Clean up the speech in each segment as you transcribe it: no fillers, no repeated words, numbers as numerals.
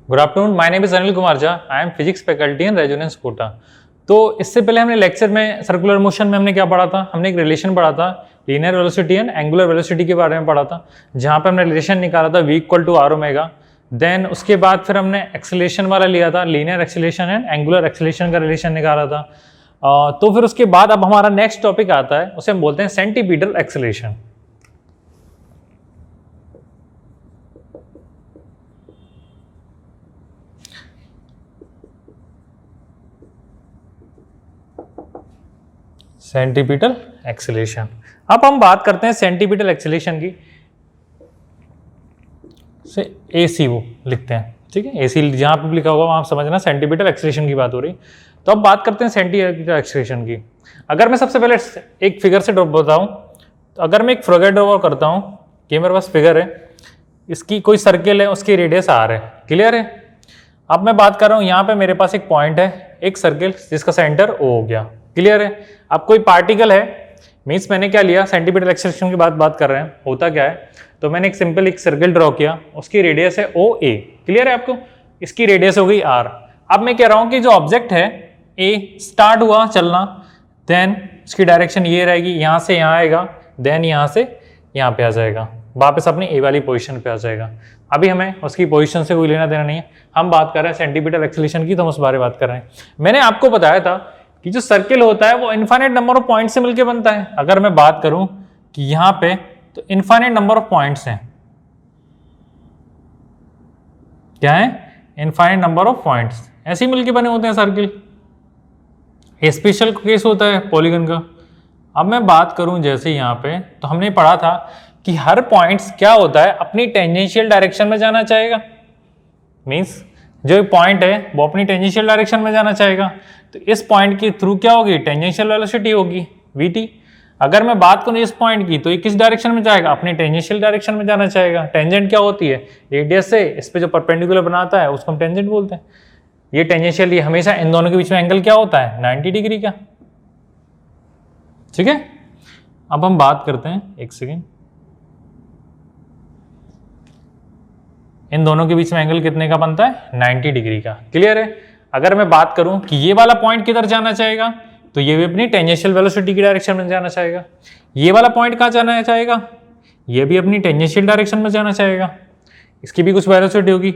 Good afternoon, my name is Anil Kumar Jha. I am physics faculty in Resonance Kota. तो इससे पहले हमने लेक्चर में सर्कुलर मोशन में हमने क्या पढ़ा था? हमने एक रिलेशन पढ़ा था linear velocity and angular velocity के बारे में पढ़ा था, जहाँ पे हमने रिलेशन निकाला था v equal to R omega. Then उसके बाद फिर हमने एक्सेलेरेशन वाला लिया था, linear acceleration and angular acceleration का रिलेशन निकाला था। तो फिर उसके बाद अब हमारा नेक्स्ट टॉपिक आता है, उसे हम बोलते हैं सेंटीपीटल एक्सेलेरेशन। Centripetal acceleration. अब हम बात करते हैं सेंटीपीटल एक्सेलेरेशन की। से AC वो लिखते हैं, ठीक है। AC जहां पे लिखा होगा वहां आप समझना सेंटीपीटल एक्सेलेरेशन की बात हो रही। तो अब बात करते हैं सेंटीपीटल एक्सेलेरेशन की। अगर मैं सबसे पहले एक फिगर से ड्रॉ बताऊं, तो अगर मैं एक फिगर ड्रॉ करता हूं कि मेरे पास फिगर है, इसकी कोई सर्किल है, उसकी रेडियस R है, क्लियर है। अब मैं बात कर रहा हूं, यहाँ पे मेरे पास एक पॉइंट है, एक सर्किल जिसका सेंटर O हो गया, क्लियर है। अब कोई पार्टिकल है, मीन्स मैंने क्या लिया, सेंटीपीटल एक्सेलेरेशन की बात कर रहे हैं, होता क्या है। तो मैंने एक सिंपल एक सर्किल ड्रॉ किया, उसकी रेडियस है OA, क्लियर है आपको। इसकी रेडियस हो गई R। अब मैं कह रहा हूं कि जो ऑब्जेक्ट है A स्टार्ट हुआ चलना, देन उसकी डायरेक्शन ये रहेगी, यहां से यहां आएगा, देन यहां से यहां पे आ जाएगा, वापस अपनी A वाली पोजीशन पे आ जाएगा। अभी हमें उसकी पोजीशन से कोई लेना देना नहीं है, हम बात कर रहे हैं सेंटीपीटल एक्सेलेरेशन की, तो हम उस बारे में बात कर रहे हैं। मैंने आपको बताया था कि जो सर्किल होता है वो इनफाइनाइट नंबर ऑफ पॉइंट से मिलकर बनता है। अगर मैं बात करूं कि यहां पे तो इनफाइनाइट नंबर ऑफ पॉइंट्स हैं, क्या है, इनफाइनाइट नंबर ऑफ पॉइंट्स, ऐसे ही मिलके बने होते हैं सर्किल। स्पेशल केस होता है पॉलीगन का। अब मैं बात करूं जैसे यहां पे, तो हमने पढ़ा था कि हर पॉइंट्स क्या होता है, अपनी टेंजेंशियल डायरेक्शन में जाना चाहेगा। मींस जो पॉइंट है वो अपनी टेंजेंशियल डायरेक्शन में जाना चाहेगा, तो इस पॉइंट के थ्रू क्या होगी, टेंजेंशियल वेलोसिटी होगी vt। अगर मैं बात करूं इस पॉइंट की, तो ये किस डायरेक्शन में जाएगा, अपनी टेंजेंशियल डायरेक्शन में जाना चाहेगा। टेंजेंट क्या होती है, रेडियस से इस पे जो परपेंडिकुलर बनाता है उसको हम टेंजेंट बोलते हैं। ये टेंजेंशियल, ये हमेशा इन दोनों के बीच में एंगल क्या होता है, 90 डिग्री का, ठीक है। अब हम बात करते हैं, एक सेकेंड, इन दोनों के बीच में एंगल कितने का बनता है, 90 डिग्री का, क्लियर है। अगर मैं बात करूं कि ये वाला पॉइंट किधर जाना चाहेगा, तो ये भी अपनी टेंजेंशियल वेलोसिटी की डायरेक्शन में जाना चाहेगा। ये वाला पॉइंट कहां जाना चाहेगा, ये भी अपनी टेंजेंशियल डायरेक्शन में जाना चाहेगा, इसकी भी कुछ वेलोसिटी होगी।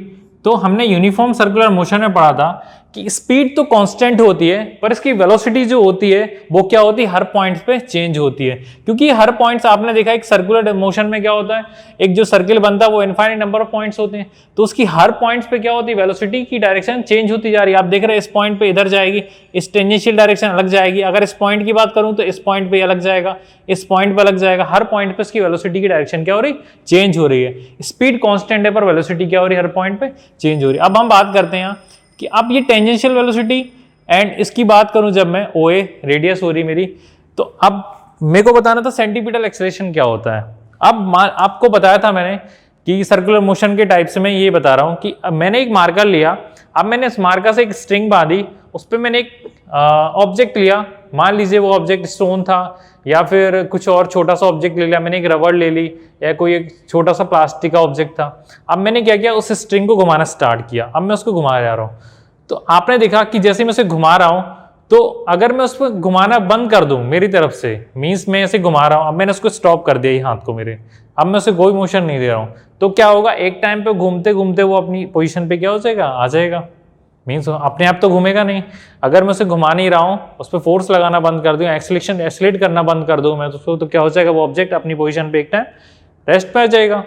तो हमने यूनिफॉर्म सर्कुलर मोशन में पढ़ा था कि स्पीड तो कांस्टेंट होती है, पर इसकी वेलोसिटी जो होती है वो क्या होती है, हर पॉइंट पे चेंज होती है। क्योंकि हर पॉइंट्स आपने देखा एक सर्कुलर मोशन में क्या होता है, एक जो सर्किल बनता है वो इनफाइनाइट नंबर ऑफ पॉइंट्स होते हैं, तो उसकी हर पॉइंट्स पे क्या होती है, वेलोसिटी की डायरेक्शन चेंज होती जा रही है। आप देख रहे हैं इस पॉइंट पे इधर जाएगी, इस टेंजेंशियल डायरेक्शन अलग जाएगी। अगर इस पॉइंट की बात करूं तो इस पॉइंट पे अलग जाएगा, इस पॉइंट पे अलग जाएगा। हर पॉइंट पे इसकी वेलोसिटी की डायरेक्शन क्या हो रही, चेंज हो रही है। स्पीड कांस्टेंट है पर वेलोसिटी क्या हो रही है, हर पॉइंट पे चेंज हो रही है। अब हम बात करते हैं कि अब ये टेंजेंशियल वेलोसिटी एंड इसकी बात करूं, जब मैं OA रेडियस हो रही मेरी, तो अब मेरे को बताना था सेंटीपीटल एक्सेलेरेशन क्या होता है। अब आपको बताया था मैंने कि सर्कुलर मोशन के टाइप से मैं ये बता रहा हूं कि अब मैंने एक मार्कर लिया, अब मैंने इस मार्कर से एक स्ट्रिंग बांधी, उस पर मैंने एक ऑब्जेक्ट लिया, मान लीजिए वो ऑब्जेक्ट स्टोन था या फिर कुछ और छोटा सा ऑब्जेक्ट ले लिया, मैंने एक रबड़ ले ली या कोई एक छोटा सा प्लास्टिक का ऑब्जेक्ट था। अब मैंने क्या किया, उस स्ट्रिंग को घुमाना स्टार्ट किया। अब मैं उसको घुमा जा रहा हूँ, तो आपने देखा कि जैसे मैं उसे घुमा रहा हूँ, तो अगर मैं उस पर घुमाना बंद कर दूं मेरी तरफ से, मीन्स मैं ऐसे घुमा रहा हूँ, अब मैंने उसको स्टॉप कर दिया ये हाथ को मेरे, अब मैं उसे कोई मोशन नहीं दे रहा हूँ, तो क्या होगा, एक टाइम पे घूमते घूमते वो अपनी पोजीशन पे क्या हो जाएगा, आ जाएगा। मीन्स अपने आप तो घूमेगा नहीं। अगर मैं उसे घुमा नहीं रहा हूँ, उस पर फोर्स लगाना बंद कर दूँ, एक्सलेट करना बंद कर दूँ मैं तो क्या हो जाएगा, वो ऑब्जेक्ट अपनी पोजीशन पे एक टाइम रेस्ट पे आ जाएगा,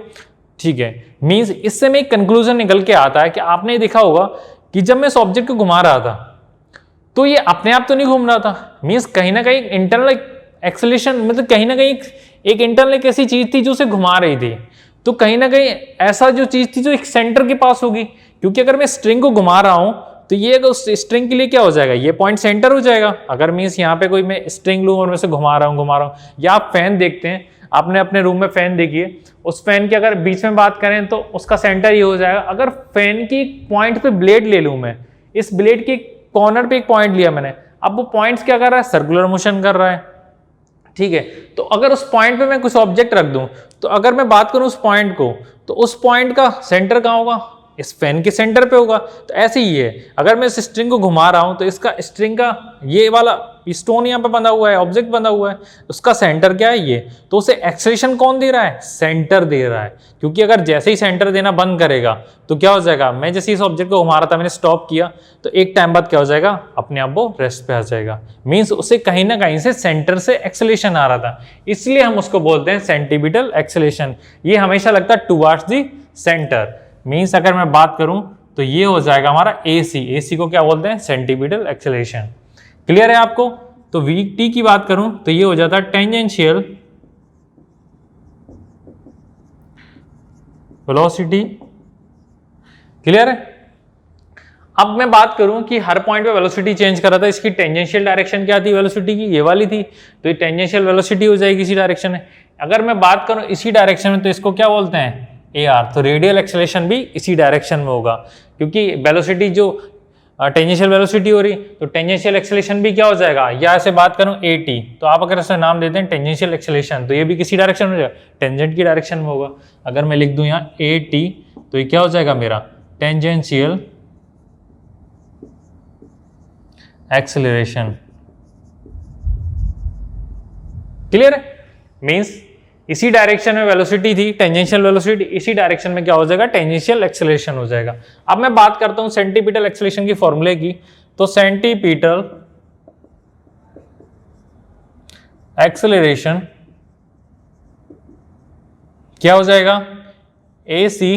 ठीक है। मीन्स इससे में एक कंक्लूजन निकल के आता है कि आपने देखा होगा कि जब मैं इस ऑब्जेक्ट को घुमा रहा था तो ये अपने आप तो नहीं घूम रहा था, मीन्स कहीं ना कहीं इंटरनल एक्सेलेरेशन, मतलब कहीं ना कहीं एक इंटरनल एक ऐसी चीज थी जो उसे घुमा रही थी। तो कहीं ना कहीं ऐसा जो चीज थी जो एक सेंटर के पास होगी, क्योंकि अगर मैं स्ट्रिंग को घुमा रहा हूं तो ये उस स्ट्रिंग के लिए क्या हो जाएगा, ये पॉइंट सेंटर हो जाएगा। अगर मीन्स यहाँ पे कोई मैं स्ट्रिंग लूं और मैं उसे घुमा रहा हूँ, या आप फैन देखते हैं, आपने अपने रूम में फैन देखिए, उस फैन की अगर बीच में बात करें तो उसका सेंटर ये हो जाएगा। अगर फैन की पॉइंट पे ब्लेड ले लूं मैं, इस ब्लेड के कॉर्नर पे एक पॉइंट लिया मैंने, अब वो पॉइंट्स क्या कर रहा है, सर्कुलर मोशन कर रहा है, ठीक है। तो अगर उस पॉइंट पे मैं कुछ ऑब्जेक्ट रख दूं, तो अगर मैं बात करूं उस पॉइंट को, तो उस पॉइंट का सेंटर कहां होगा, इस फैन के सेंटर पे होगा। तो ऐसे ही है, अगर मैं इस स्ट्रिंग को घुमा रहा हूं तो इसका स्ट्रिंग का ये वाला स्टोन यहाँ पे बंधा हुआ है, ऑब्जेक्ट बंधा हुआ है, उसका सेंटर क्या है ये, तो उसे एक्सेलरेशन कौन दे रहा है, सेंटर दे रहा है। क्योंकि अगर जैसे ही सेंटर देना बंद करेगा तो क्या हो जाएगा, मैं जैसे इस ऑब्जेक्ट को घुमा रहा था, मैंने स्टॉप किया तो एक टाइम बाद क्या हो जाएगा, अपने आप वो रेस्ट पे आ जाएगा। मीन्स उसे कहीं ना कहीं से सेंटर से एक्सेलरेशन आ रहा था, इसलिए हम उसको बोलते हैं सेंटीपिटल एक्सेलरेशन। ये हमेशा लगता है टुवर्ड्स द सेंटर। मीन्स अगर मैं बात करूं तो ये हो जाएगा हमारा AC को क्या बोलते हैं, सेंटीपिटल एक्सेलरेशन। क्लियर है आपको। तो VT की बात करूं तो ये हो जाता है टेंजेंशियल वेलोसिटी। क्लियर है। अब मैं बात करूं कि हर पॉइंट पे वेलोसिटी चेंज कर रहा था, इसकी टेंजेंशियल डायरेक्शन क्या थी वेलोसिटी की, ये वाली थी, तो ये टेंजेंशियल वेलोसिटी हो जाएगी इसी डायरेक्शन में। अगर मैं बात करूं इसी डायरेक्शन में तो इसको क्या बोलते हैं, AR। तो रेडियल एक्सेलरेशन भी इसी डायरेक्शन में होगा, क्योंकि वेलोसिटी जो टेंजेंशियल वेलोसिटी हो रही, तो टेंजेंशियल एक्सेलरेशन भी क्या हो जाएगा, या ऐसे बात करूं AT, तो आप अगर ऐसे नाम देते हैं टेंजेंशियल एक्सेलरेशन, तो ये भी किसी डायरेक्शन में हो जाएगा, टेंजेंट की डायरेक्शन में होगा। अगर मैं लिख दूं यहाँ AT, तो ये क्या हो जाएगा मेरा टेंजेंशियल एक्सेलरेशन। क्लियर है। मींस इसी डायरेक्शन में वेलोसिटी थी टेंजेंशियल वेलोसिटी, इसी डायरेक्शन में क्या हो जाएगा, टेंजेंशियल एक्सेलरेशन हो जाएगा। अब मैं बात करता हूं सेंटीपिटल एक्सेलरेशन की फॉर्मूले की, तो सेंटीपिटल एक्सेलरेशन क्या हो जाएगा, AC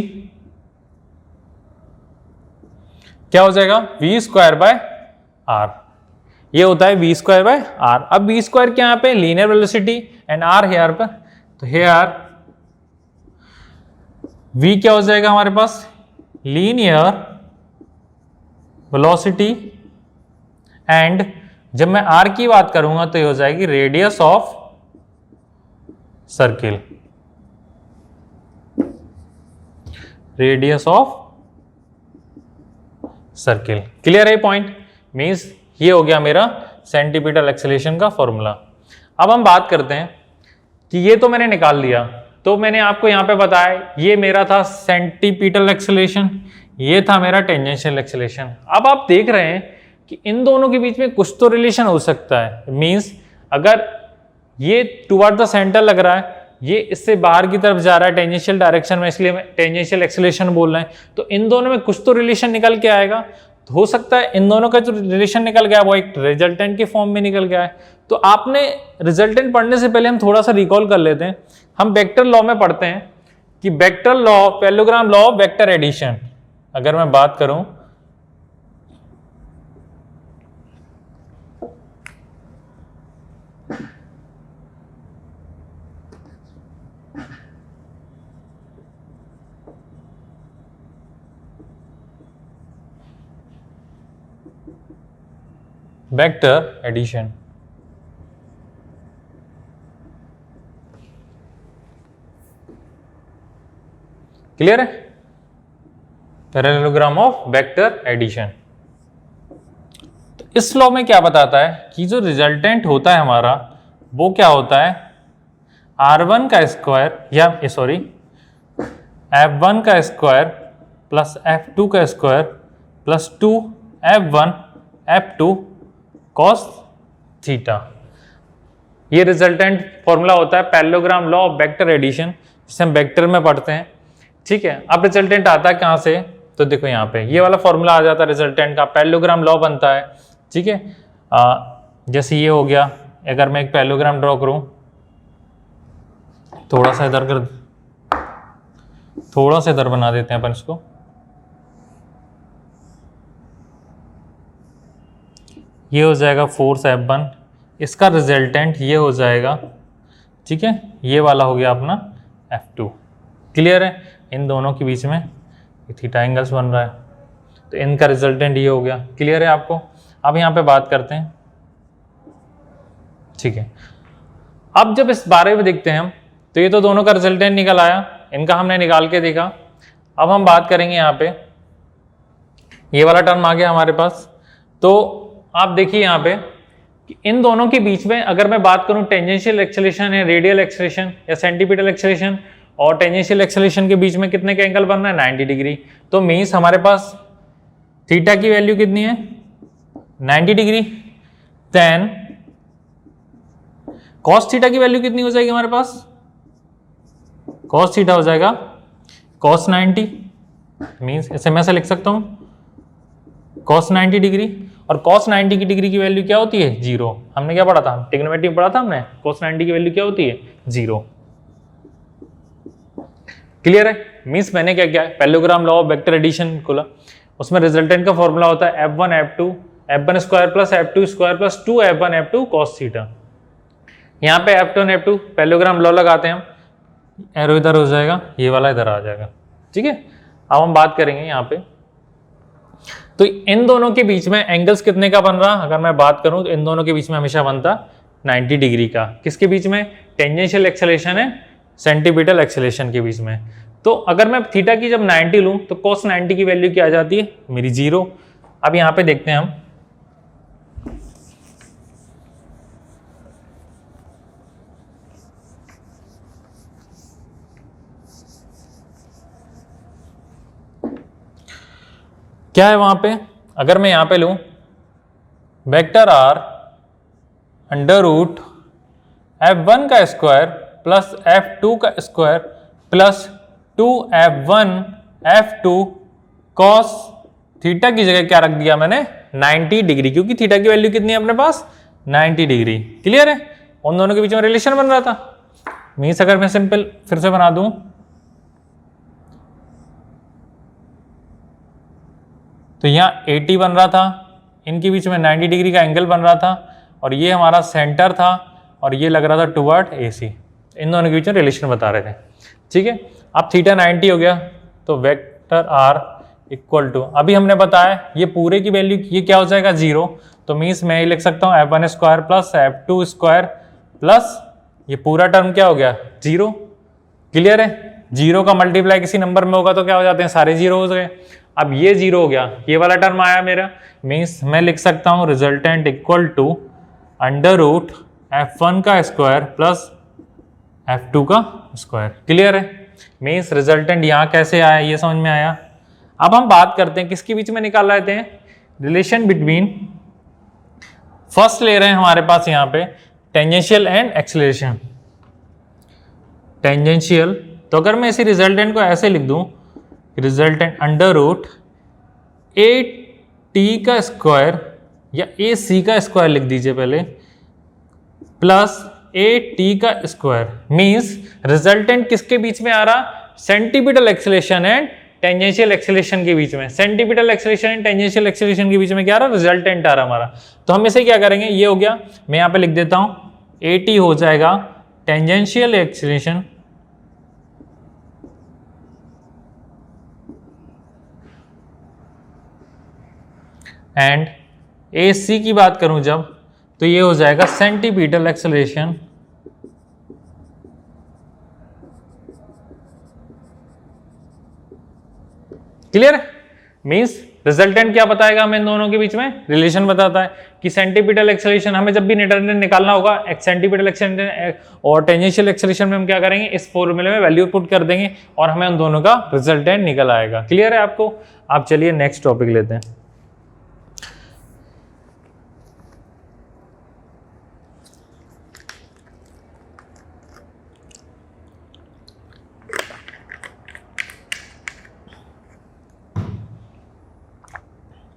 क्या हो जाएगा, v²/r। ये होता है v²/r। अब v² क्या यहाँ पे linear velocity and r here पर, तो हेयर v क्या हो जाएगा हमारे पास, लीनियर वेलोसिटी, एंड जब मैं r की बात करूंगा तो ये हो जाएगी radius of circle, radius of circle. Clear है पॉइंट। मींस ये हो गया मेरा सेंटीपिटल एक्सेलरेशन का फॉर्मूला। अब हम बात करते हैं कि ये तो मैंने निकाल लिया, तो मैंने आपको यहां पे बताया ये मेरा था सेंटीपिटल एक्सेलरेशन, ये था मेरा टेंजेंशियल एक्सेलरेशन। अब आप देख रहे हैं कि इन दोनों के बीच में कुछ तो रिलेशन हो सकता है। मींस अगर ये टुवर्ड द सेंटर लग रहा है, ये इससे बाहर की तरफ जा रहा है टेंजेंशियल डायरेक्शन में, इसलिए मैं टेंजेंशियल एक्सेलरेशन बोल रहे हैं, तो इन दोनों में कुछ तो रिलेशन निकल के आएगा। तो हो सकता है इन दोनों का जो रिलेशन निकल गया वो एक रिजल्टेंट के फॉर्म में निकल गया है। तो आपने रिजल्टेंट पढ़ने से पहले हम थोड़ा सा रिकॉल कर लेते हैं। हम वेक्टर लॉ में पढ़ते हैं कि vector law, parallelogram law of vector addition, अगर मैं बात करूं वेक्टर एडिशन, क्लियर है, पैरेललोग्राम ऑफ वेक्टर एडिशन। तो इस लॉ में क्या बताता है कि जो रिजल्टेंट होता है हमारा वो क्या होता है, R1 का स्क्वायर या सॉरी F1 का स्क्वायर प्लस F2 का square plus 2F1 F2 cos theta. ये रिजल्टेंट फॉर्मूला होता है parallelogram law of vector addition, जिसे हम वेक्टर में पढ़ते हैं। ठीक है। अब रिजल्टेंट आता है कहाँ से, तो देखो यहाँ पे ये वाला फॉर्मूला आ जाता है रिजल्टेंट का, पैरेललोग्राम लॉ बनता है। ठीक है। जैसे ये हो गया, अगर मैं एक पैरेललोग्राम ड्रॉ करूं, थोड़ा सा इधर बना देते हैं अपन इसको। ये हो जाएगा फोर्स F1, इसका रिजल्टेंट ये हो जाएगा। ठीक है। ये वाला हो गया अपना F2। क्लियर है। इन दोनों के बीच में थीटा एंगल्स बन रहा है, तो इनका रिजल्टेंट ये हो गया। क्लियर है आपको। अब यहाँ पे बात करते हैं। ठीक है। अब जब इस बारे में देखते हैं हम, तो ये तो दोनों का रिजल्टेंट निकल आया, इनका हमने निकाल के देखा। अब हम बात करेंगे यहाँ पे, ये वाला टर्म आ गया हमारे पास। तो आप देखिए यहाँ पे कि इन दोनों के बीच में अगर मैं बात करूं टेंजेंशियल एक्सेलरेशन या रेडियल एक्सेलरेशन या सेंटीपिटल एक्सेलरेशन, और टेंजेंशियल एक्सेलरेशन के बीच में कितने का एंगल बन रहा है 90 डिग्री। तो मीन्स हमारे पास थीटा की वैल्यू कितनी है 90 डिग्री। देन कॉस थीटा की वैल्यू कितनी हो जाएगी हमारे पास, कॉस थीटा हो जाएगा कॉस 90, मीन्स इसे मैं ऐसे लिख सकता हूं कॉस 90 डिग्री। और कॉस 90 की डिग्री की वैल्यू क्या होती है 0। हमने क्या पढ़ा था, ट्रिग्नोमेट्री में पढ़ा था हमने, कॉस 90 की वैल्यू क्या होती है 0। क्लियर है। मीन्स मैंने क्या किया, parallelogram law of vector addition खोला, उसमें रिजल्टेंट का फॉर्मूला होता है f1 f2 f1 square plus f2 square plus 2 f1 f2 cos theta. यहाँ पे f1 f2 पैरेललोग्राम लॉ लगाते हैं हम, एरो इधर हो जाएगा, ये वाला इधर आ जाएगा। ठीक है, अब हम बात करेंगे यहाँ पे, तो इन दोनों के बीच में एंगल्स कितने का बन रहा, अगर मैं बात करूं तो इन दोनों के बीच में हमेशा बनता 90 डिग्री का। किसके बीच में, टेंजेंशियल एक्सेलरेशन है सेंटीपिटल एक्सेलरेशन के बीच में। तो अगर मैं थीटा की जब 90 लूं तो cos 90 की वैल्यू क्या आ जाती है मेरी 0। अब यहां पे देखते हैं हम, क्या है वहां पे, अगर मैं यहां पे लूं vector r under root f1 का स्क्वायर प्लस f2 का square plus 2f1 f2 cos theta की जगह क्या रख दिया मैंने 90 डिग्री, क्योंकि थीटा की वैल्यू कितनी है अपने पास 90 डिग्री। क्लियर है, उन दोनों के बीच में रिलेशन बन रहा था। मीन्स अगर मैं सिंपल फिर से बना दूं तो यहाँ 80 बन रहा था, इनके बीच में 90 डिग्री का एंगल बन रहा था, और ये हमारा सेंटर था और ये लग रहा था टुवर्ड AC। इन दोनों के बीच में रिलेशन बता रहे थे। ठीक है, अब थीटा 90 हो गया तो वेक्टर R इक्वल टू, अभी हमने बताया ये पूरे की वैल्यू ये क्या हो जाएगा 0। तो मीन्स मैं ये लिख सकता हूँ f1 square plus f2 square plus ये पूरा टर्म क्या हो गया 0। क्लियर है, 0 का मल्टीप्लाई किसी नंबर में होगा तो क्या हो जाते हैं सारे 0 हो गए। अब ये 0 हो गया, ये वाला टर्म आया मेरा, मीन्स मैं लिख सकता हूँ resultant equal to under root f1 का स्क्वायर प्लस f2 का स्क्वायर। क्लियर है, मीन्स रिजल्टेंट यहाँ कैसे आया ये समझ में आया। अब हम बात करते हैं किसके बीच में निकाल लेते हैं, रिलेशन बिटवीन, फर्स्ट ले रहे हैं हमारे पास यहाँ पे टेंजेंशियल एंड एक्सेलरेशन। टेंजेंशियल, तो अगर मैं इसी रिजल्टेंट को ऐसे लिख दूं, resultant under root A T का स्क्वायर या ए सी का स्क्वायर लिख दीजिए पहले, प्लस ए टी का स्क्वायर। मीन्स रिजल्टेंट किसके बीच में आ रहा, centripetal acceleration and tangential acceleration के बीच में। Centripetal acceleration and tangential acceleration के बीच में क्या आ रहा, रिजल्टेंट आ रहा हमारा। तो हम इसे क्या करेंगे, ये हो गया, मैं यहाँ पे लिख देता हूँ ए टी हो जाएगा टेंजेंशियल एक्सेलरेशन एंड AC की बात करूं जब, तो ये हो जाएगा centripetal acceleration clear, means resultant क्या बताएगा हमें इन दोनों के बीच में रिलेशन बताता है कि सेंटीपिटल एक्सेलरेशन, हमें जब भी रिजल्टेंट निकालना होगा सेंटीपिटल एक्सेलरेशन और टेंजेंशियल एक्सेलरेशन में हम क्या करेंगे, इस फॉर्मूले में वैल्यू पुट कर देंगे और हमें उन दोनों का रिजल्टेंट निकल आएगा। क्लियर है आपको। आप चलिए नेक्स्ट टॉपिक लेते हैं।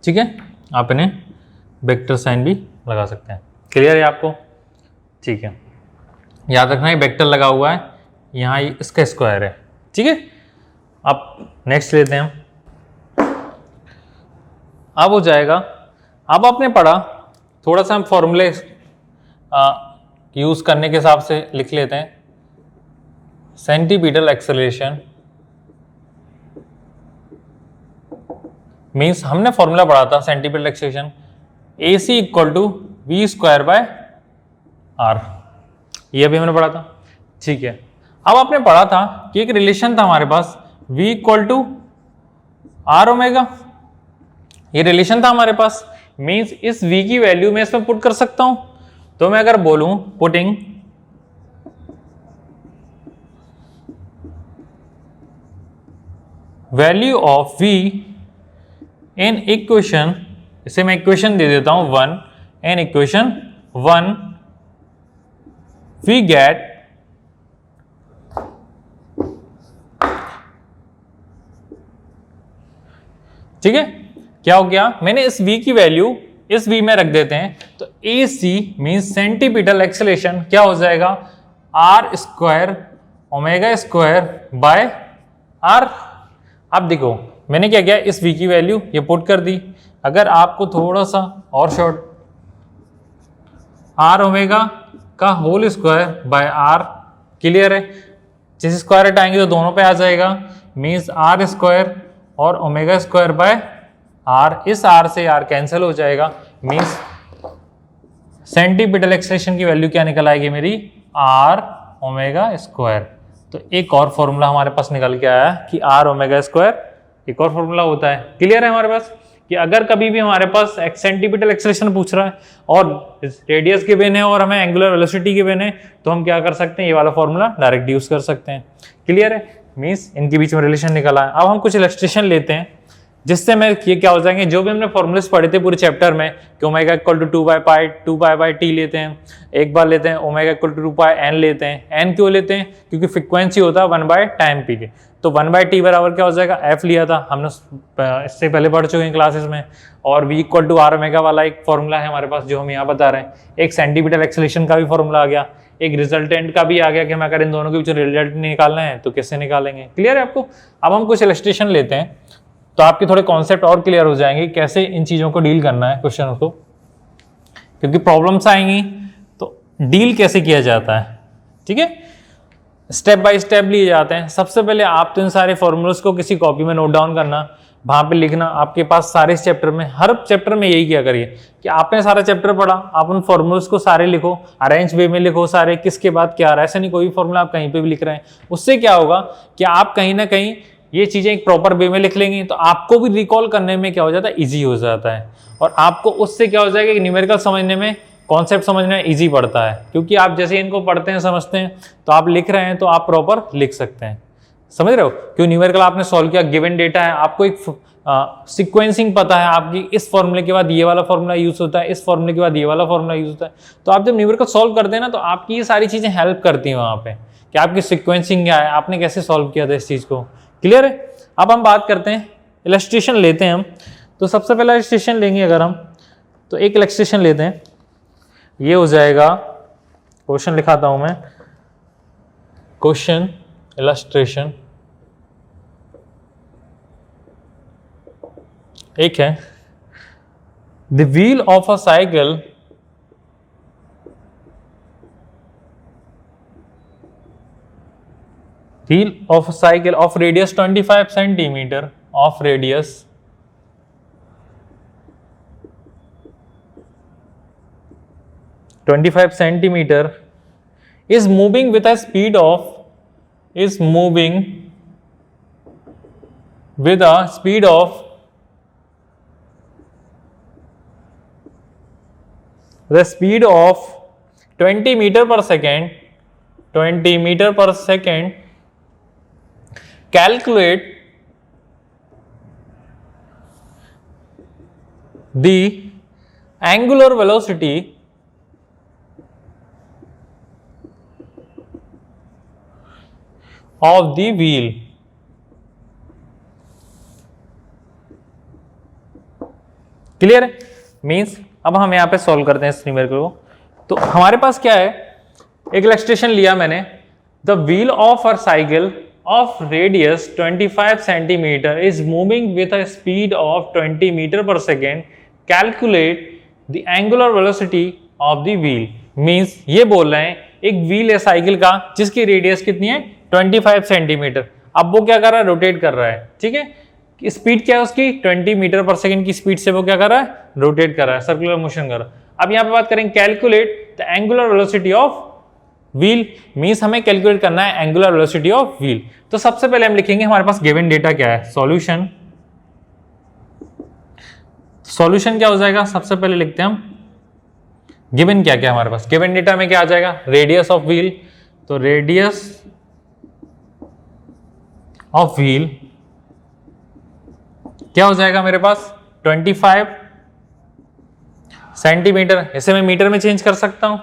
ठीक है, आप इन्हें वेक्टर साइन भी लगा सकते हैं। क्लियर है आपको। ठीक है, याद रखना है वेक्टर लगा हुआ है, यहाँ इसका स्क्वायर है। ठीक है, अब नेक्स्ट लेते हैं हम। अब हो जाएगा, अब आपने पढ़ा, थोड़ा सा हम फॉर्मूले यूज करने के हिसाब से लिख लेते हैं। सेंटीपिटल एक्सेलरेशन मीन्स हमने फॉर्मूला पढ़ा था centripetal acceleration AC equal to V square by R, ये अभी हमने पढ़ा था। ठीक है, अब आपने पढ़ा था कि एक रिलेशन था हमारे पास V equal to R omega, ये रिलेशन था हमारे पास। मीन्स इस V की वैल्यू मैं इसमें पुट कर सकता हूं। तो मैं अगर बोलूं putting value of v in equation, इसे मैं इक्वेशन दे देता हूं 1, इन इक्वेशन 1 वी गेट ठीक है, क्या हो गया, मैंने इस v की वैल्यू इस v में रख देते हैं, तो AC मीन्स सेंटीपिटल एक्सेलेरेशन क्या हो जाएगा, r square omega square by r। अब देखो मैंने क्या किया, इस v की वैल्यू ये पुट कर दी। अगर आपको थोड़ा सा और शॉर्ट, r ओमेगा का whole square by r, clear है, जैसे स्क्वायर हटाएंगे तो दोनों पे आ जाएगा, मीन्स r स्क्वायर और ओमेगा स्क्वायर बाय r, इस r से r कैंसिल हो जाएगा, मीन्स सेंटीपिटल एक्सेलेरेशन की वैल्यू क्या निकल आएगी मेरी, r ओमेगा स्क्वायर। तो एक और फॉर्मूला हमारे पास निकल के आया कि r ओमेगा स्क्वायर एक और फॉर्मूला होता है। क्लियर है हमारे पास कि अगर कभी भी हमारे पास सेंटीपिटल एक्सेलेरेशन पूछ रहा है और रेडियस गिवन है और हमें एंगुलर वेलोसिटी गिवन है, तो हम क्या कर सकते हैं, ये वाला फॉर्मूला डायरेक्ट यूज कर सकते हैं। क्लियर है, मींस इनके बीच में रिलेशन निकला है। अब हम कुछ इलस्ट्रेशन लेते हैं जिससे मैं ये क्या हो जाएंगे, जो भी हमने फॉर्मूलेस पढ़े थे पूरे चैप्टर में कि ओमेगा इक्वल टू 2 पाई लेते हैं, एक बार लेते हैं omega equal to 2 pi N लेते हैं। एन क्यों लेते हैं, क्योंकि फ्रीक्वेंसी होता है 1 बाय टाइम पीरियड, तो 1 बाय टी बराबर क्या हो जाएगा, एफ लिया था हमने इससे पहले पढ़ चुके हैं क्लासेस में। और V equal to R omega वाला एक फॉर्मूला है हमारे पास जो हम यहाँ बता रहे हैं। एक सेंटीपिटल एक्सेलेरेशन का भी फॉर्मूला आ गया, एक रिजल्टेंट का भी आ गया कि हमें अगर इन दोनों के बीच रिजल्ट निकालना है तो कैसे निकालेंगे। क्लियर है आपको। अब हम कुछ इलस्ट्रेशन लेते हैं तो आपके थोड़े कॉन्सेप्ट और क्लियर हो जाएंगे कैसे इन चीजों को डील करना है क्वेश्चन को, क्योंकि प्रॉब्लम्स आएंगी तो डील कैसे किया जाता है। ठीक है, स्टेप बाय स्टेप लिए जाते हैं। सबसे पहले आप तो इन सारे फॉर्मूल्स को किसी कॉपी में नोट डाउन करना, वहां पे लिखना, आपके पास सारे चैप्टर में, हर चैप्टर में यही किया करिए कि आपने सारा चैप्टर पढ़ा, आप उन फॉर्मूल्स को सारे लिखो, अरेंज वे में लिखो सारे, किसके बाद क्या आ रहा है। ऐसा नहीं कोई फॉर्मूला आप कहीं पे भी लिख रहे हैं, उससे क्या होगा कि आप कहीं ना कहीं ये चीजें एक प्रॉपर वे में लिख लेंगे तो आपको भी रिकॉल करने में क्या हो जाता है, ईजी हो जाता है। और आपको उससे क्या हो जाएगा कि न्यूमेरिकल समझने में, कॉन्सेप्ट समझना ईजी पड़ता है, क्योंकि आप जैसे इनको पढ़ते हैं समझते हैं तो आप लिख रहे हैं तो आप प्रॉपर लिख सकते हैं। समझ रहे हो, क्यों न्यूमेरिकल आपने सॉल्व किया, गिवन डेटा है, आपको एक सीक्वेंसिंग पता है आपकी, इस फॉर्मूले के बाद ये वाला फॉर्मूला यूज होता है, इस फॉर्मूले के बाद ये वाला फॉर्मूला यूज होता है। तो आप जब न्यूमेरिकल सॉल्व करते हैं ना तो आपकी ये सारी चीजें हेल्प करती हैं वहां पे कि आपकी सीक्वेंसिंग क्या है, आपने कैसे सॉल्व किया था इस चीज को। क्लियर है। अब हम बात करते हैं, इलस्ट्रेशन लेते हैं हम। तो सबसे पहला इलस्ट्रेशन लेंगे अगर हम, तो एक इलस्ट्रेशन लेते हैं, ये हो जाएगा, क्वेश्चन लिखाता हूं मैं, क्वेश्चन इलस्ट्रेशन एक है, the wheel of a cycle wheel of a cycle of radius 25 centimeter of radius 25 centimeter is moving with a speed of the speed of 20 meter per second. Calculate the angular velocity of the wheel. Clear है, means अब हम यहां पे solve करते हैं इस numerical को। तो हमारे पास क्या है, एक इलस्ट्रेशन लिया मैंने, the wheel of a cycle of radius 25 centimeter is moving with a speed of 20 meter per second. Calculate the angular velocity of the wheel. Means ये बोल रहे हैं एक व्हील है साइकिल का जिसकी रेडियस कितनी है 25 सेंटीमीटर। अब वो क्या कर रहा है, रोटेट कर रहा है। ठीक है, स्पीड क्या है उसकी 20 मीटर पर सेकेंड की स्पीड से वो क्या कर रहा है, रोटेट कर रहा है, सर्कुलर मोशन कर रहा है। अब यहाँ पे बात करेंगे calculate the angular velocity of wheel, means हमें कैलकुलेट करना है एंगुलर वेलोसिटी ऑफ व्हील। तो सबसे पहले हम लिखेंगे हमारे पास गिवन डेटा क्या है, सॉल्यूशन क्या हो जाएगा, सबसे पहले लिखते हैं हम गिवन क्या क्या हमारे पास। गिवन डेटा में क्या आ जाएगा, रेडियस ऑफ व्हील, तो रेडियस ऑफ व्हील क्या हो जाएगा मेरे पास 25 सेंटीमीटर। इसे मैं मीटर में चेंज कर सकता हूँ,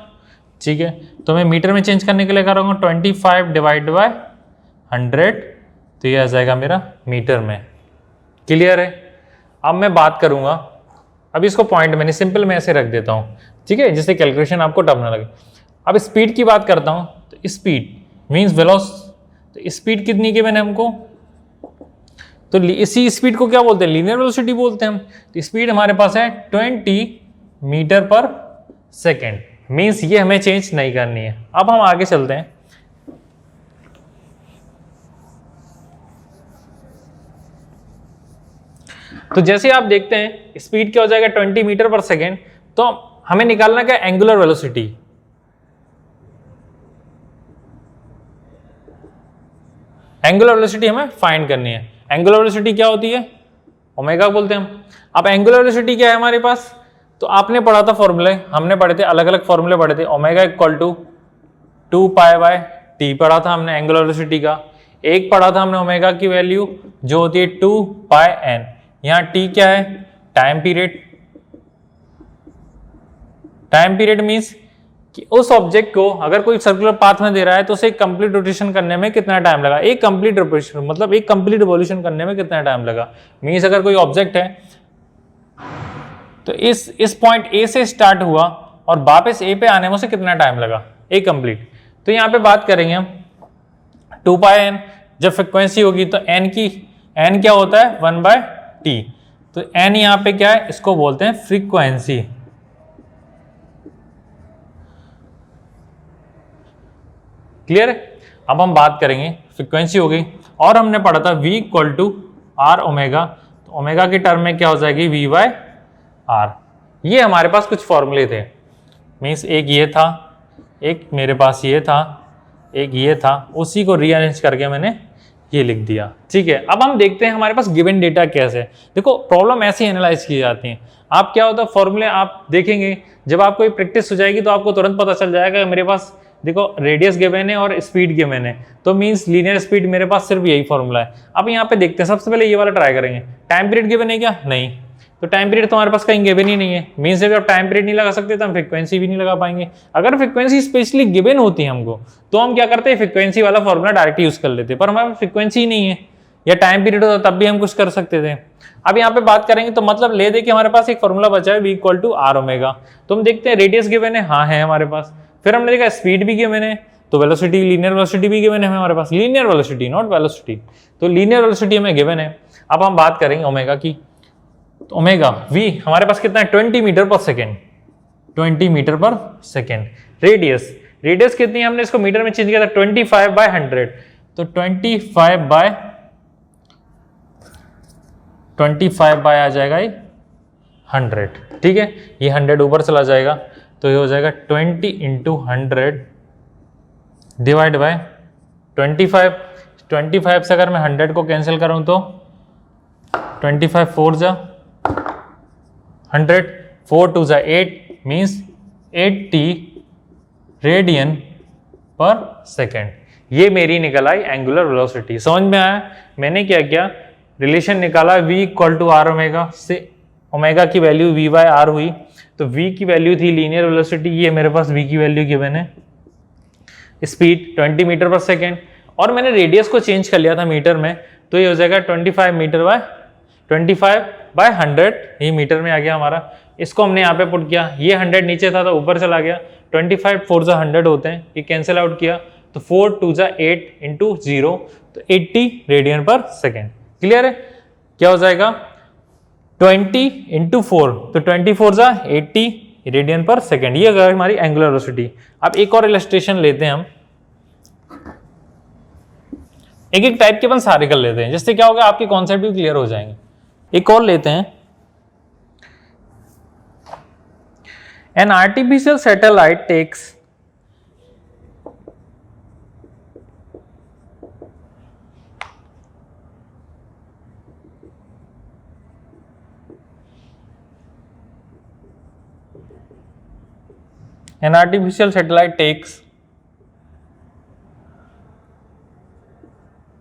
ठीक है। तो मैं मीटर में चेंज करने के लिए करूँगा 25 डिवाइड बाय 100, तो ये आ जाएगा मेरा मीटर में। क्लियर है। अब मैं बात करूँगा, अब इसको पॉइंट में नहीं, सिंपल मैं ऐसे रख देता हूँ, ठीक है, जिससे कैलकुलेशन आपको टफ ना लगे। अब स्पीड की बात करता हूँ, तो स्पीड मीन्स वेलोस, तो स्पीड कितनी की मैंने हमको, तो इसी स्पीड को क्या बोलते हैं, लीनियर वेलोसिटी बोलते हैं हम। तो स्पीड हमारे पास है 20 मीटर पर सेकेंड, मीन्स ये हमें चेंज नहीं करनी है। अब हम आगे चलते हैं। तो जैसे आप देखते हैं स्पीड क्या हो जाएगा 20 मीटर पर सेकेंड, तो हमें निकालना क्या, एंगुलर वेलोसिटी। एंगुलर वेलोसिटी हमें फाइंड करनी है। एंगुलर वेलोसिटी क्या होती है, ओमेगा बोलते हैं हम। अब एंगुलर वेलोसिटी क्या है हमारे पास, तो आपने पढ़ा था फॉर्मूले, हमने पढ़े थे, अलग अलग फॉर्मूले पढ़े थे। Omega equal to 2 pi by T पढ़ा था हमने एंगुलर वेलोसिटी का। एक पढ़ा था हमने ओमेगा की वैल्यू जो होती है 2 पाई एन। यहाँ टी क्या है, time period. Time period means कि उस ऑब्जेक्ट को अगर कोई सर्कुलर पाथ में दे रहा है तो उसे कंप्लीट रोटेशन करने में कितना टाइम लगा, एक कंप्लीट रोटेशन मतलब एक कंप्लीट रिवॉल्यूशन करने में कितना टाइम लगा। मीन्स अगर कोई ऑब्जेक्ट है तो इस पॉइंट ए से स्टार्ट हुआ और वापस ए पे आने में उसे कितना टाइम लगा, एक कंप्लीट। तो यहाँ पे बात करेंगे हम 2 पाई एन, जब फ्रिक्वेंसी होगी तो एन क्या होता है 1 बाय टी। तो एन यहाँ पे क्या है, इसको बोलते हैं फ्रीक्वेंसी। क्लियर है। अब हम बात करेंगे, फ्रीक्वेंसी हो गई, और हमने पढ़ा था v equal to R omega. तो ओमेगा की टर्म में क्या हो जाएगी v बाय आर। ये हमारे पास कुछ फॉर्मूले थे, मीन्स एक ये था, एक मेरे पास ये था, एक ये था, उसी को रीअरेंज करके मैंने ये लिख दिया, ठीक है। अब हम देखते हैं हमारे पास गिवन डेटा कैसे है। देखो प्रॉब्लम ऐसी एनालाइज की जाती है। आप क्या होता है फॉर्मूले आप देखेंगे, जब आपको प्रैक्टिस हो जाएगी तो आपको तुरंत पता चल जाएगा मेरे पास देखो रेडियस गिवन है और स्पीड गिवन है, तो मींस लीनियर स्पीड मेरे पास सिर्फ यही फॉर्मूला है। अब यहाँ पे देखते हैं, सबसे पहले ये वाला ट्राई करेंगे। टाइम पीरियड गिवन है क्या, नहीं, तो टाइम पीरियड तो हमारे पास कहीं गिवन ही नहीं है। मीन्स जब आप टाइम पीरियड नहीं लगा सकते तो हम फ्रीक्वेंसी भी नहीं लगा पाएंगे। अगर फ्रीक्वेंसी स्पेशली गिवन होती है हमको तो हम क्या करते हैं, फ्रीक्वेंसी वाला फॉर्मूला डायरेक्ट यूज कर लेते हैं, पर हमारे पास फ्रीक्वेंसी ही नहीं है या टाइम पीरियड होता तब भी हम कुछ कर सकते थे। अब यहाँ पे बात करेंगे तो मतलब ले दे कि हमारे पास एक फॉर्मूला बचा है v equal to R omega. तो हम देखते हैं रेडियस गिवन है, हाँ है हमारे पास। फिर हमने देखा स्पीड भी गिवन है, तो वेलोसिटी लीनियर वेलोसिटी भी गिवन है हमारे पास, लीनियर वेलोसिटी नॉट वेलोसिटी, तो लीनियर वेलोसिटी हमें गिवन है। अब हम बात करेंगे ओमेगा की, तो ओमेगा v हमारे पास कितना है 20 मीटर पर सेकेंड, 20 मीटर पर सेकेंड। रेडियस कितनी है, हमने इसको मीटर में चेंज किया था 25 बाय 100, तो 25 बाय आ जाएगा ये 100, ठीक है। ये 100 ऊपर चला जाएगा तो ये हो जाएगा 20 इंटू 100 डिवाइड बाय 25 से अगर मैं 100 को कैंसिल करूं तो 25 4 जा 100, 4 2 जा 8 मीन्स 80 रेडियन पर सेकेंड। ये मेरी निकल आई एंगुलर वेलोसिटी। समझ में आया मैंने क्या किया, रिलेशन निकाला v equal to R omega से ओमेगा की वैल्यू v बाय आर हुई, तो v की वैल्यू थी लीनियर वेलोसिटी, ये मेरे पास v की वैल्यू गिवन है, स्पीड 20 मीटर पर सेकेंड, और मैंने रेडियस को चेंज कर लिया था मीटर में, तो ये हो जाएगा 25 मीटर बाय 25 बाय 100, ये मीटर में आ गया हमारा। इसको हमने यहाँ पे पुट किया, ये 100 नीचे था तो ऊपर चला गया, 25 4 जा 100 होते हैं, ये कैंसिल आउट किया तो 4 2 जा 8 इंटू 0, तो 80 रेडियन पर सेकेंड। क्लियर है। क्या हो जाएगा 20 इंटू 4, तो 24 जा 80 रेडियन पर सेकेंड। ये अगर हमारी एंगुलर वेलोसिटी। अब एक और इलस्ट्रेशन लेते हैं हम, एक एक टाइप के अपन सारे कर लेते हैं, जिससे क्या होगा आपके कॉन्सेप्ट भी क्लियर हो जाएंगे। एक और लेते हैं, an artificial satellite takes an artificial satellite takes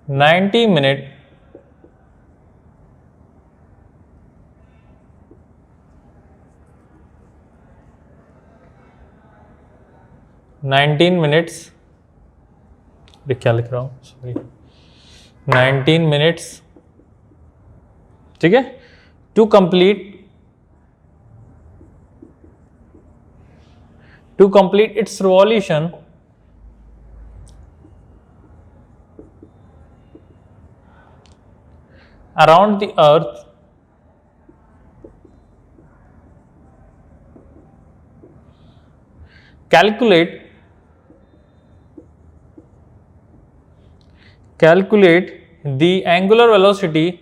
90 minutes 19 minutes, क्या लिख रहा हूँ, सॉरी, 19 मिनट्स, ठीक है, to complete its revolution around the earth calculate the angular velocity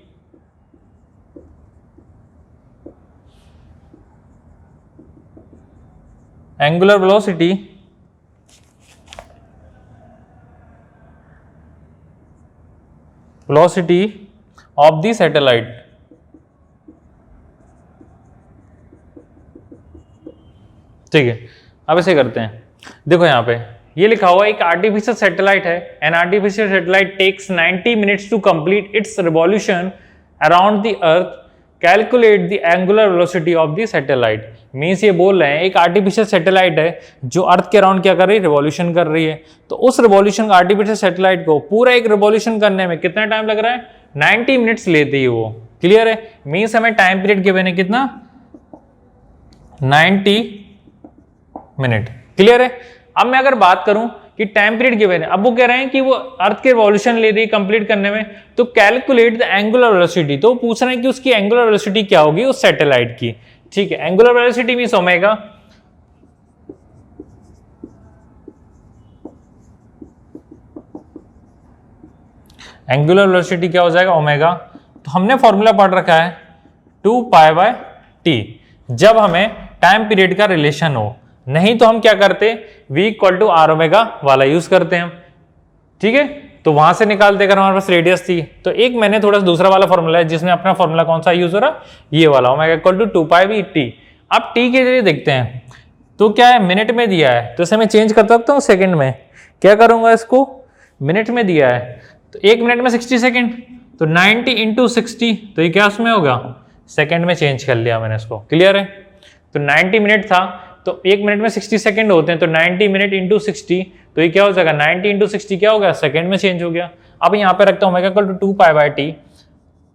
of the satellite। ठीक है, अब ऐसे करते हैं, देखो यहां पे ये लिखा हुआ एक आर्टिफिशियल सैटेलाइट है, an artificial satellite takes 90 minutes to complete its revolution around the earth, calculate the angular velocity of the satellite. Means ये बोल रहे हैं एक आर्टिफिशियल सैटेलाइट है जो अर्थ के अराउंड क्या कर रही है, रिवॉल्यूशन कर रही है, तो उस रिवॉल्यूशन आर्टिफिशियल सैटेलाइट को पूरा एक रिवॉल्यूशन करने में कितना टाइम लग रहा है, 90 मिनट्स लेती है वो। क्लियर है, मींस हमें टाइम पीरियड गिवन है कितना, 90 मिनट। क्लियर है, अब मैं अगर बात करूं कि टाइम पीरियड गिवन है, अब वो कह रहे हैं कि वो अर्थ के रिवॉल्यूशन ले रही है कंप्लीट करने में, तो कैलकुलेट द एंगुलर वेलोसिटी, तो पूछ रहे हैं कि उसकी एंगुलर वेलोसिटी क्या होगी उस सैटेलाइट की। ठीक है, angular velocity means omega, angular velocity क्या हो जाएगा, ओमेगा। तो हमने फॉर्मूला पढ़ रखा है 2 पाई बाय टी, जब हमें टाइम पीरियड का रिलेशन हो, नहीं तो हम क्या करते, v equal to R omega वाला यूज करते हैं हम। ठीक है, तो वहां से निकालते अगर हमारे पास रेडियस थी, तो एक मैंने थोड़ा सा दूसरा वाला फॉर्मूला है जिसमें अपना फॉर्मूला कौन सा यूज हो रहा, ये वाला, omega equal to 2 pi by T. अब टी के लिए देखते हैं, तो क्या है, मिनट में दिया है, तो इसे मैं चेंज कर सकता हूँ सेकंड में, क्या करूंगा, इसको मिनट में दिया है, तो एक मिनट में 60 सेकंड, तो 90 इंटू 60, तो ये क्या उसमें होगा, सेकंड में चेंज कर लिया मैंने इसको। क्लियर है, तो 90 मिनट था, तो एक मिनट में 60 सेकंड होते हैं, तो 90 मिनट इंटू 60, तो ये क्या हो जाएगा, 90 इंटू 60 क्या हो गया, सेकंड में चेंज हो गया। अब यहाँ पे रखता हूँ omega equal to 2 pi by T,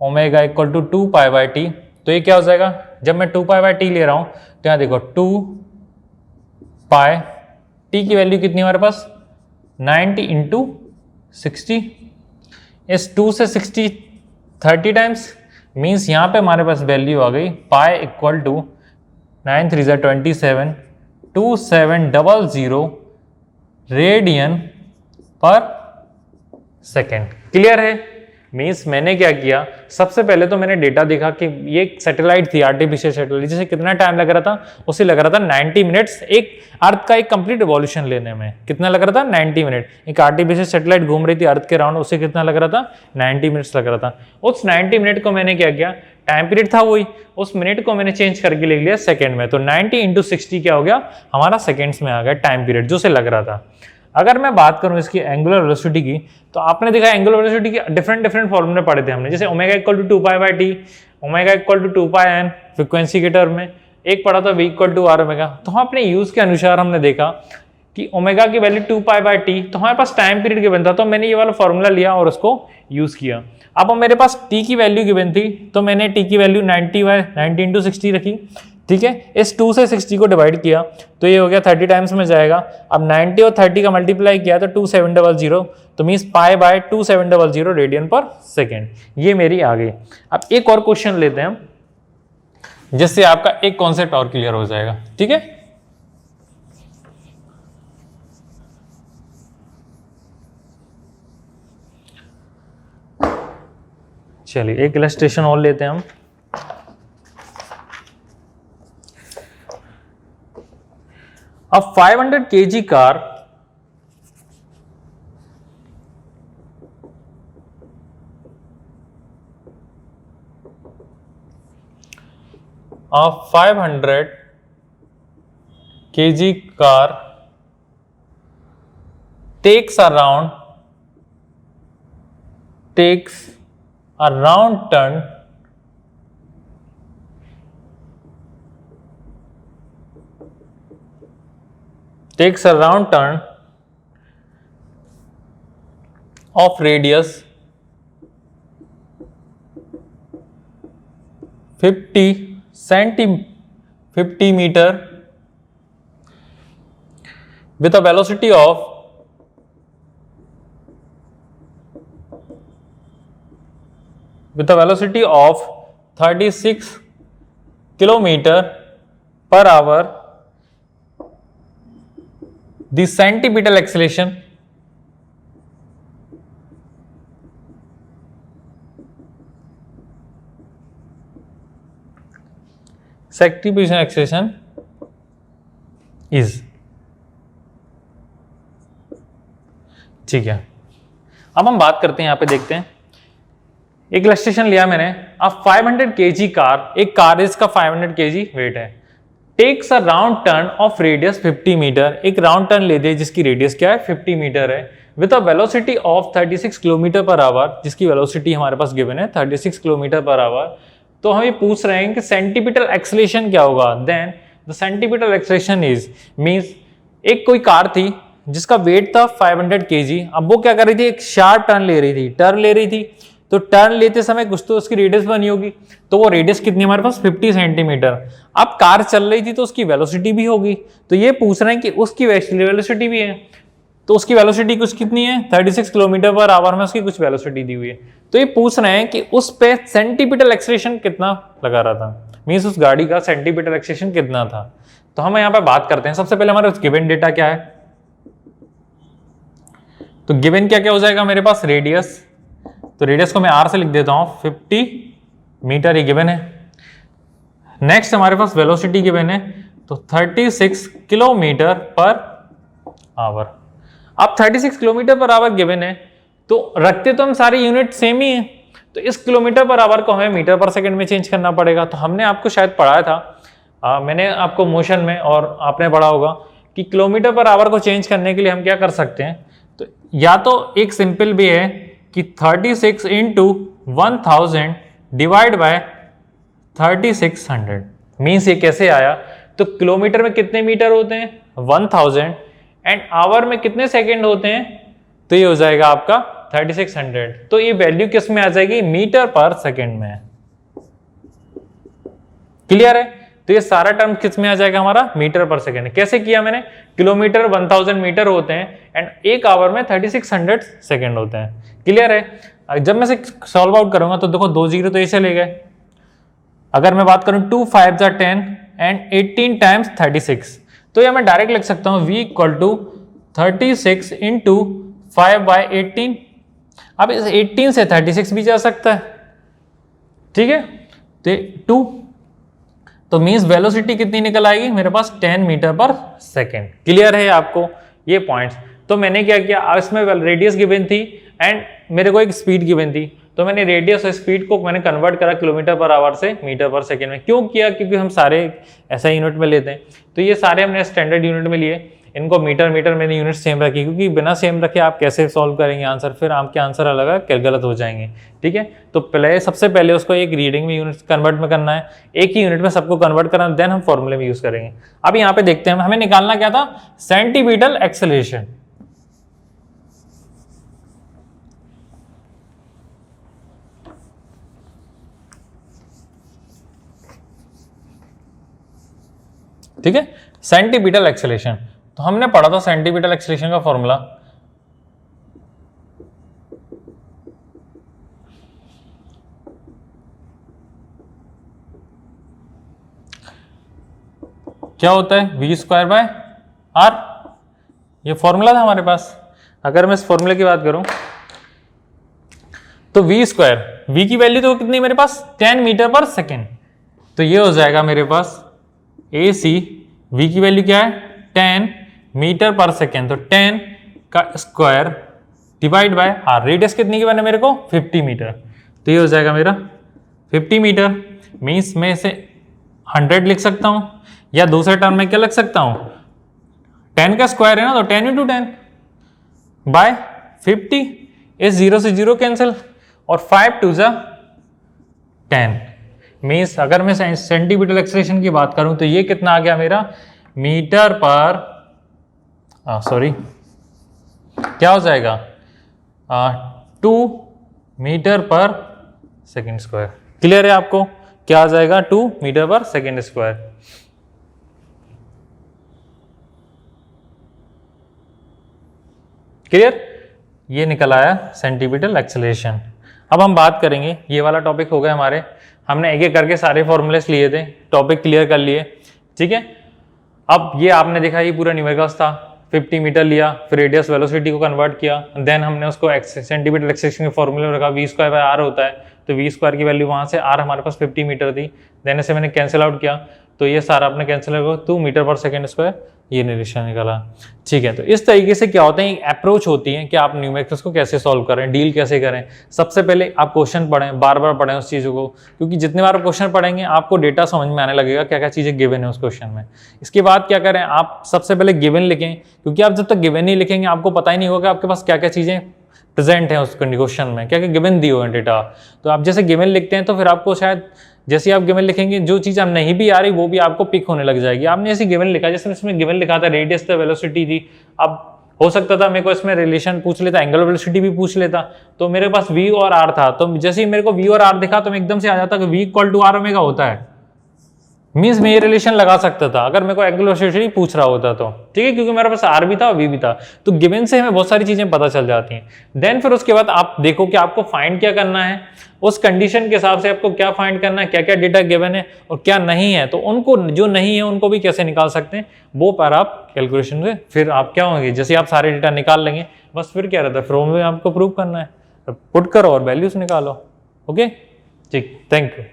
omega equal to 2 pi by T, तो ये क्या हो जाएगा, जब मैं 2 पाई बाय टी ले रहा हूँ, तो यहाँ देखो 2 पाई, टी की वैल्यू कितनी हमारे पास, 90 इंटू 60, इस 2 से 60 30 टाइम्स, मीन्स यहाँ पे हमारे पास वैल्यू आ गई पाई इक्वल टू 9 3 27 2700 रेडियन पर सेकेंड। क्लियर है, मीन्स मैंने क्या किया, सबसे पहले तो मैंने डेटा देखा कि ये सैटेलाइट थी आर्टिफिशियल सैटेलाइट, जिसे कितना टाइम लग रहा था, उसे लग रहा था 90 मिनट्स, एक अर्थ का एक कंप्लीट रिवॉल्यूशन लेने में कितना लग रहा था, 90 मिनट। एक आर्टिफिशियल सैटेलाइट घूम रही थी अर्थ के राउंड, उसे कितना लग रहा था, 90 मिनट्स लग रहा था। उस 90 मिनट को मैंने क्या किया, टाइम पीरियड था वही, उस मिनट को मैंने चेंज करके लिख लिया सेकंड में, तो 90 इंटू 60 क्या हो गया, हमारा सेकंड्स में आ गया टाइम पीरियड जो से लग रहा था। अगर मैं बात करूं इसकी एंगुलर वेलोसिटी की, तो आपने देखा एंगुलर वेलोसिटी के डिफरेंट फॉर्मूले पढ़े थे हमने, जैसे omega equal to 2 pi by T, omega equal to 2 pi N frequency के टर्म में, एक पढ़ा था v equal to R omega. तो हम अपने यूज के अनुसार हमने देखा कि ओमेगा की वैल्यू 2 पाई बाय टी, तो हमारे पास टाइम पीरियड गिवन था, तो मैंने ये वाला फॉर्मूला लिया और उसको यूज किया। अब मेरे पास टी की वैल्यू गिवन थी, तो मैंने टी की वैल्यू 90 इंटू 60 रखी। ठीक है, इस 2 से 60 को डिवाइड किया, तो ये हो गया 30 टाइम्स में जाएगा। अब 90 और 30 का मल्टीप्लाई किया तो 2700, तो मीन्स पाई बाय 2700 रेडियन पर सेकेंड, ये मेरी आ गई। अब एक और क्वेश्चन लेते हैं हम, जिससे आपका एक कॉन्सेप्ट और क्लियर हो जाएगा। ठीक है, चलिए एक इलस्ट्रेशन और लेते हैं हम। A 500 kg car takes around ton takes a round turn of radius 50 meter with a velocity of 36 kilometer per hour. The centripetal acceleration is, ठीक है। अब हम बात करते हैं, यहां पे देखते हैं, एक इलस्ट्रेशन लिया मैंने। अब 500 kg कार, एक कार इसका 500 kg वेट है, takes a round turn of radius 50 metre, एक राउंड टर्न ले दे जिसकी रेडियस क्या है 50 मीटर है, with a velocity of 36 kilometre per hour, जिसकी वेलोसिटी हमारे पास गिवन है 36 किलोमीटर पर आवर। तो हम ये पूछ रहे हैं कि सेंटीपिटल एक्सेलरेशन क्या होगा। Then the centripetal acceleration is means, एक कोई कार थी जिसका वेट था 500 kg, अब वो क्या कर रही थी, एक शार्प टर्न ले रही थी, तो टर्न लेते समय कुछ तो उसकी रेडियस बनी होगी, तो वो रेडियस कितनी हमारे पास 50 सेंटीमीटर। अब कार चल रही थी तो उसकी वेलोसिटी भी होगी, तो ये पूछ रहे हैं कि उसकी वेलोसिटी भी है, तो उसकी वेलोसिटी कुछ कितनी है 36 किलोमीटर पर आवर में उसकी कुछ वेलोसिटी दी हुई है। तो ये पूछ रहे हैं कि उस पे सेंटीपिटल एक्सेलरेशन कितना लगा रहा था, मींस उस गाड़ी का सेंटीपिटल एक्सेलरेशन कितना था। तो हम यहाँ पे बात करते हैं, सबसे पहले हमारे गिवन डेटा क्या है, तो गिवन क्या क्या हो जाएगा मेरे पास, रेडियस, तो रेडियस को मैं आर से लिख देता हूं 50 मीटर, ये गिवन है। नेक्स्ट हमारे पास वेलोसिटी गिवन है, तो 36 किलोमीटर पर आवर। अब 36 किलोमीटर पर आवर गिवन है, तो रखते तो हम सारी यूनिट सेम ही है, तो इस किलोमीटर पर आवर को हमें मीटर पर सेकंड में चेंज करना पड़ेगा। तो हमने आपको शायद पढ़ाया था, मैंने आपको मोशन में, और आपने पढ़ा होगा कि किलोमीटर पर आवर को चेंज करने के लिए हम क्या कर सकते हैं, तो या तो एक सिंपल भी है कि 36 इंटू 1000 डिवाइड बाय 3600, मीन्स ये कैसे आया, तो किलोमीटर में कितने मीटर होते हैं 1000 एंड आवर में कितने सेकंड होते हैं, तो ये हो जाएगा आपका 3600। तो ये वैल्यू किस में आ जाएगी, मीटर पर सेकंड में। क्लियर है, तो ये सारा टर्म किस में आ जाएगा हमारा, मीटर पर सेकंड। कैसे किया मैंने, किलोमीटर 1000 मीटर होते हैं एंड एक आवर में 3600 सेकंड होते हैं। क्लियर है, जब मैं से सॉल्व आउट करूंगा तो देखो 2 जीरो तो ये चले गए। अगर मैं बात करूं 2 5 10 एंड 18 टाइम्स 36, तो यह मैं डायरेक्ट लिख सकता हूं v इक्वल टू 36 इंटू 5/18। अब इस 18 से 36 भी जा सकता है, ठीक है, तो 2, तो मीन्स वेलोसिटी कितनी निकल आएगी मेरे पास 10 मीटर पर सेकेंड। क्लियर है आपको ये पॉइंट्स। तो मैंने क्या किया, इसमें रेडियस गिवन थी एंड मेरे को एक स्पीड गिवन थी, तो मैंने रेडियस और स्पीड को मैंने कन्वर्ट करा किलोमीटर पर आवर से मीटर पर सेकेंड में। क्यों किया, क्योंकि हम सारे ऐसा यूनिट में लेते हैं, तो ये सारे हमने स्टैंडर्ड यूनिट में लिए, इनको मीटर मैंने यूनिट सेम रखी, क्योंकि बिना सेम रखे आप कैसे सॉल्व करेंगे आंसर, फिर आपके आंसर अलग है गलत हो जाएंगे। ठीक है, तो पहले सबसे पहले उसको एक रीडिंग में यूनिट कन्वर्ट में करना है, एक ही यूनिट में सबको कन्वर्ट करना, देन हम फॉर्मूले में यूज करेंगे। अब यहाँ पे देखते हैं हमें निकालना क्या था, सेंटीपिटल एक्सेलरेशन। ठीक है, सेंटीपिटल एक्सेलरेशन, तो हमने पढ़ा था सेंटीपिटल एक्सेलरेशन का फॉर्मूला, क्या होता है v²/r, ये फॉर्मूला था हमारे पास। अगर मैं इस फॉर्मूले की बात करूं तो v² की वैल्यू तो कितनी मेरे पास 10 मीटर पर सेकेंड, तो ये हो जाएगा मेरे पास AC, v की वैल्यू क्या है 10 मीटर पर सेकेंड, तो 10 का square divide by r, radius कितनी की बने मेरे को 50 मीटर, तो ये हो जाएगा मेरा 50 मीटर। मीन्स मैं इसे 100 लिख सकता हूं, या दूसरे टर्म में क्या लिख सकता हूं, 10 का स्क्वायर है ना, तो 10 × 10 बाय 50, इस 0 से 0 कैंसिल, और 5 × 2 = 10। मीन्स अगर मैं सेंटीपिटल एक्सेलरेशन की बात करूं तो ये कितना आ गया मेरा, मीटर पर सॉरी क्या हो जाएगा 2 मीटर पर सेकेंड स्क्वायर। क्लियर है आपको? क्या आ जाएगा 2 मीटर पर सेकेंड स्क्वायर। क्लियर? ये निकल आया सेंटीमीटर एक्सेलरेशन। अब हम बात करेंगे, ये वाला टॉपिक हो गया हमारे, हमने एक एक करके सारे फॉर्मूलेस लिए थे, टॉपिक क्लियर कर लिए, ठीक है। अब ये आपने देखा ये पूरा न्यूमेरिकल्स था, 50 मीटर लिया, फिर रेडियस वेलोसिटी को कन्वर्ट किया, देन हमने उसको सेंटीमीटर एक्सेलरेशन के फॉर्मूले में रखा, v स्क्वायर बाय r होता है, तो v स्क्वायर की वैल्यू वहाँ से r हमारे पास 50 मीटर थी, देन इसे मैंने कैंसिल आउट किया, तो ये सारा आपने कैंसिल हो 2 मीटर पर सेकेंड स्क्वायर, ये निरीक्षण निकला। ठीक है, तो इस तरीके से क्या होता है, एक अप्रोच होती है कि आप न्यूमेरिकल्स को कैसे सॉल्व करें, डील कैसे करें। सबसे पहले आप क्वेश्चन पढ़ें, बार बार पढ़ें उस चीज़ों को, क्योंकि जितने बार क्वेश्चन पढ़ेंगे आपको डेटा समझ में आने लगेगा, क्या क्या चीज़ें गिवन है उस क्वेश्चन में। इसके बाद क्या करें, आप सबसे पहले गिवन लिखें, क्योंकि आप जब तक गिवन नहीं लिखेंगे आपको पता ही नहीं होगा आपके पास क्या क्या चीज़ें प्रेजेंट है उस क्वेश्चन में, क्या क्या गिवन दी हुए डेटा। तो आप जैसे गिवन लिखते हैं तो फिर आपको शायद जैसे आप गिवन लिखेंगे जो चीज़ आप नहीं भी आ रही वो भी आपको पिक होने लग जाएगी। आपने ऐसे गिवन लिखा, जैसे इसमें गिवन लिखा था रेडियस था, वेलोसिटी थी, अब हो सकता था मेरे को इसमें रिलेशन पूछ लेता, एंगुलर वेलोसिटी भी पूछ लेता, तो मेरे पास v और r था, तो जैसे ही मेरे को v और r दिखा तो मैं एकदम से आ जाता कि v equal to r omega होता है, मीन्स मैं ये रिलेशन लगा सकता था अगर मेरे को एंगुलर वेलोसिटी पूछ रहा होता तो, ठीक है, क्योंकि मेरे पास r भी था और v भी था। तो गिवन से हमें बहुत सारी चीजें पता चल जाती हैं। देन फिर उसके बाद आप देखो कि आपको फाइंड क्या करना है, उस कंडीशन के हिसाब से आपको क्या फाइंड करना है, क्या क्या डेटा गिवन है और क्या नहीं है, तो उनको जो नहीं है उनको भी कैसे निकाल सकते हैं, वो पर आप कैलकुलेशन से फिर आप क्या होंगे, जैसे आप सारे डेटा निकाल लेंगे बस फिर क्या रहता है, फ्रॉम में आपको प्रूव करना है, पुट करो और वैल्यूज निकालो। ओके, ठीक, थैंक यू।